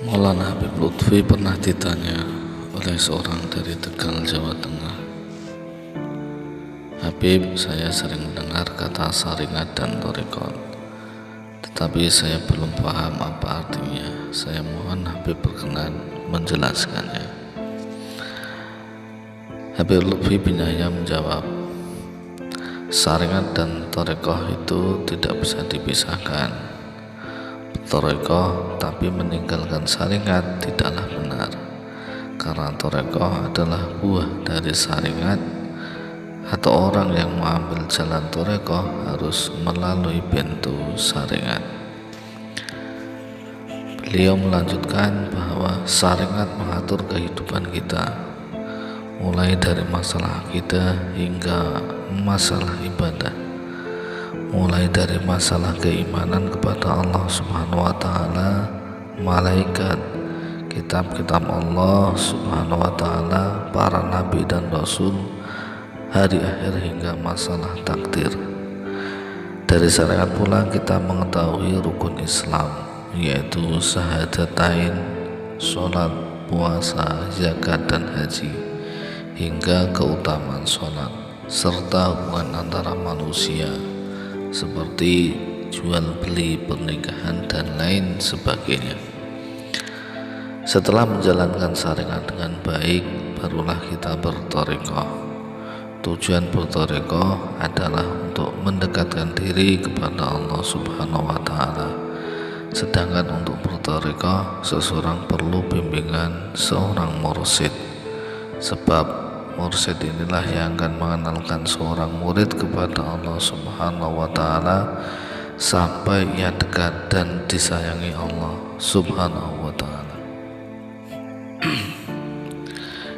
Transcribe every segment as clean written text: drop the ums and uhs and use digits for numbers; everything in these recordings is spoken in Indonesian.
Maulana Habib Lutfi pernah ditanya oleh seorang dari Tegal, Jawa Tengah, "Habib, saya sering mendengar kata saringat dan thariqat, tetapi saya belum paham apa artinya. Saya mohon Habib berkenan menjelaskannya." Habib Lutfi bin Yahya menjawab, "Saringat dan thariqah itu tidak bisa dipisahkan. Thariqah tapi meninggalkan saringat tidaklah benar, karena thariqah adalah buah dari saringat, atau orang yang mengambil jalan thariqah harus melalui pintu saringat." Beliau melanjutkan bahwa saringat mengatur kehidupan kita, mulai dari masalah akidah hingga masalah ibadah, mulai dari masalah keimanan kepada Allah Subhanahu wa Ta'ala, malaikat, kitab-kitab Allah Subhanahu wa Ta'ala, para nabi dan rasul, hari akhir hingga masalah takdir. Dari syariat pula kita mengetahui rukun Islam, yaitu syahadatain, sholat, puasa, zakat dan haji, hingga keutamaan sholat, serta hubungan antara manusia seperti jual beli, pernikahan dan lain sebagainya. Setelah menjalankan saringan dengan baik, barulah kita berthariqah. Tujuan berthariqah adalah untuk mendekatkan diri kepada Allah Subhanahu wa Ta'ala. Sedangkan untuk berthariqah, seseorang perlu bimbingan seorang mursyid, sebab mursyid inilah yang akan mengenalkan seorang murid kepada Allah Subhanahu wa Ta'ala sampai ia dekat dan disayangi Allah Subhanahu wa Ta'ala.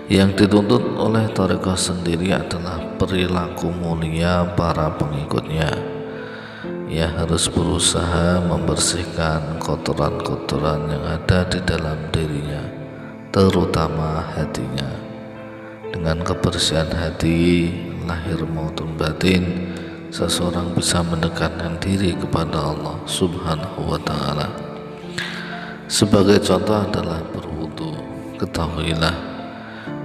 Yang dituntut oleh thariqah sendiri adalah perilaku mulia para pengikutnya. Ia harus berusaha membersihkan kotoran-kotoran yang ada di dalam dirinya, terutama hatinya. Dengan kebersihan hati, lahir maupun batin, seseorang bisa mendekatkan diri kepada Allah Subhanahu wa Ta'ala. Sebagai contoh adalah berwudu. Ketahuilah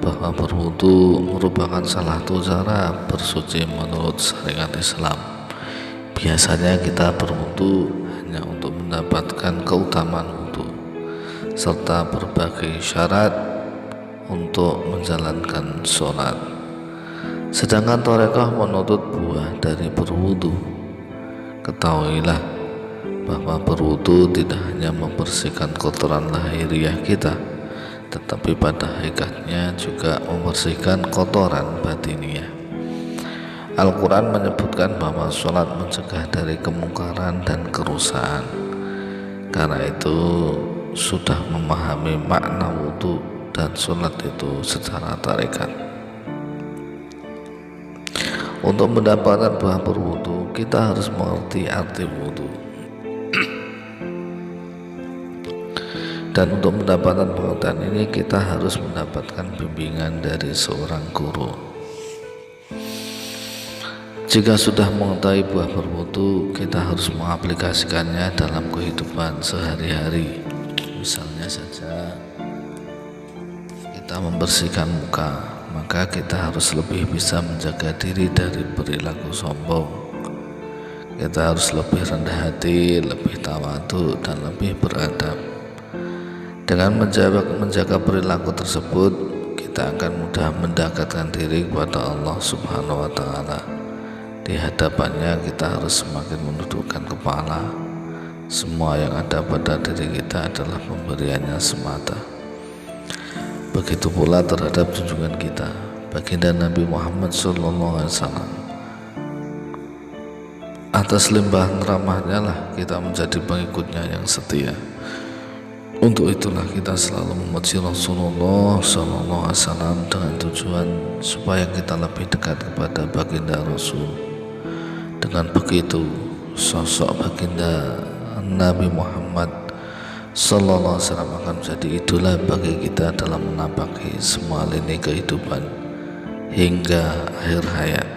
bahwa berwudu merupakan salah satu cara bersuci menurut syariat Islam. Biasanya kita berwudu hanya untuk mendapatkan keutamaan wudu serta berbagai syarat untuk menjalankan sholat. Sedangkan thariqah menuntut buah dari berwudu. Ketahuilah bahwa berwudu tidak hanya membersihkan kotoran lahiriah kita, tetapi pada hakikatnya juga membersihkan kotoran batiniah. Al-Quran menyebutkan bahwa sholat mencegah dari kemungkaran dan kerusakan. Karena itu sudah memahami makna wudu dan sholat itu secara tarikat. Untuk mendapatkan buah berwudu, kita harus mengerti arti wudu. Dan untuk mendapatkan pengetahuan ini, kita harus mendapatkan bimbingan dari seorang guru. Jika sudah mengetahui buah berwudu, kita harus mengaplikasikannya dalam kehidupan sehari-hari. Misalnya saja kita membersihkan muka, maka kita harus lebih bisa menjaga diri dari perilaku sombong. Kita harus lebih rendah hati, lebih tawadhu, dan lebih beradab. Dengan menjaga perilaku tersebut, kita akan mudah mendekatkan diri kepada Allah Subhanahu wa Ta'ala. Di hadapannya kita harus semakin menundukkan kepala. Semua yang ada pada diri kita adalah pemberiannya semata. Begitu pula terhadap junjungan kita, baginda Nabi Muhammad SAW. Atas limpahan rahmatnya lah kita menjadi pengikutnya yang setia. Untuk itulah kita selalu memuji Rasulullah SAW dengan tujuan supaya kita lebih dekat kepada baginda Rasul. Dengan begitu, sosok baginda Nabi Muhammad Sallallahu Alaihi Wasallam akan menjadi idola bagi kita dalam menapaki semua lini kehidupan hingga akhir hayat.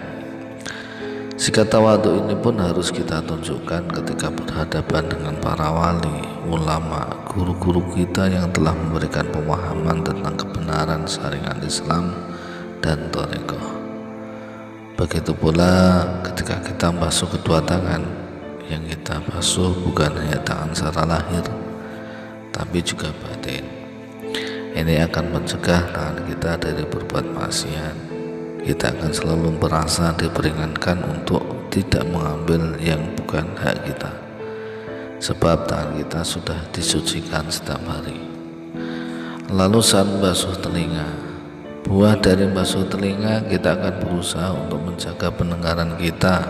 Sikap tawadhu ini pun harus kita tunjukkan ketika berhadapan dengan para wali, ulama, guru-guru kita yang telah memberikan pemahaman tentang kebenaran syariat Islam dan thariqah. Begitu pula ketika kita basuh kedua tangan, yang kita basuh bukan hanya tangan secara lahir, tapi juga batin. Ini akan mencegah tangan kita dari berbuat maksiat. Kita akan selalu merasa diperingatkan untuk tidak mengambil yang bukan hak kita, sebab tangan kita sudah disucikan setiap hari. Lalu saat membasuh telinga, buah dari membasuh telinga, kita akan berusaha untuk menjaga pendengaran kita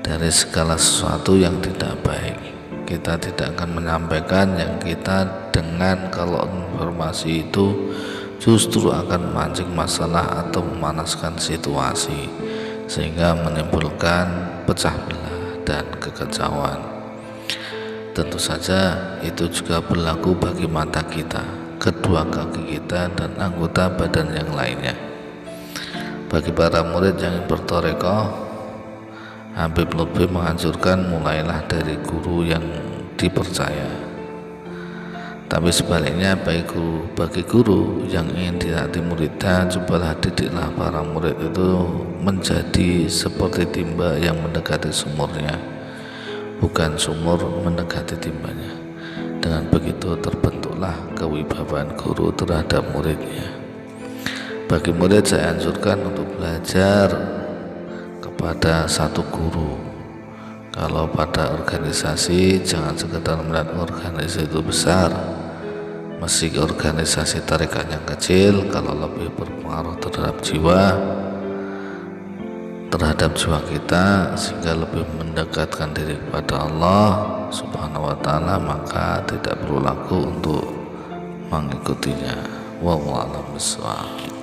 dari segala sesuatu yang tidak baik. Kita tidak akan menyampaikan yang kita dengan kalau informasi itu justru akan memancing masalah atau memanaskan situasi, sehingga menimbulkan pecah belah dan kekacauan. Tentu saja itu juga berlaku bagi mata kita, kedua kaki kita, dan anggota badan yang lainnya. Bagi para murid yang ingin berthariqah, Habib Lutfi menganjurkan mulailah dari guru yang dipercaya. Tapi sebaliknya bagi guru yang ingin dilatih muridnya, cobalah didiklah para murid itu menjadi seperti timba yang mendekati sumurnya, bukan sumur mendekati timbanya. Dengan begitu terbentuklah kewibawaan guru terhadap muridnya. Bagi murid saya anjurkan untuk belajar kepada satu guru. Kalau pada organisasi, jangan sekedar melihat organisasi itu besar, meski organisasi tarikat yang kecil, kalau lebih berpengaruh terhadap jiwa kita, sehingga lebih mendekatkan diri kepada Allah Subhanahu wa ta'ala, maka tidak perlu laku untuk mengikutinya. Wallahu a'lam bishawab.